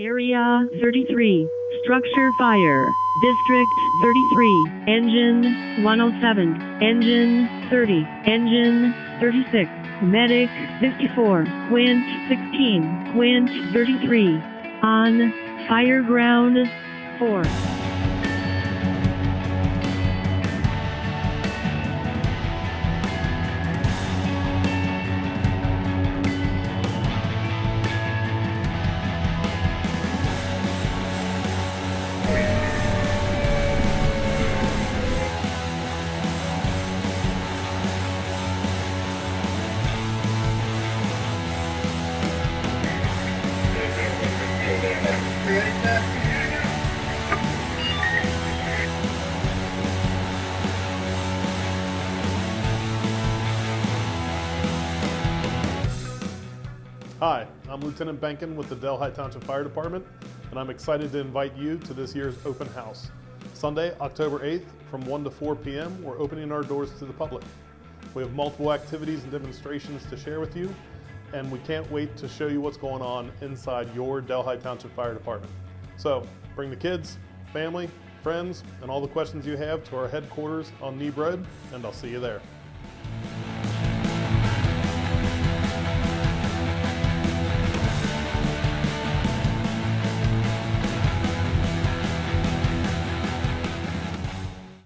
Area 33, structure fire. District 33, engine 107, engine 30, engine 36, medic 54, Quint 16, Quint 33, on fire ground 4. Hi, I'm Lieutenant Benkin with the Delhi Township Fire Department, and I'm excited to invite you to this year's open house. Sunday, October 8th, from 1 to 4 p.m., we're opening our doors to the public. We have multiple activities and demonstrations to share with you, and we can't wait to show you what's going on inside your Delhi Township Fire Department. So, bring the kids, family, friends, and all the questions you have to our headquarters on Neeb Road, and I'll see you there.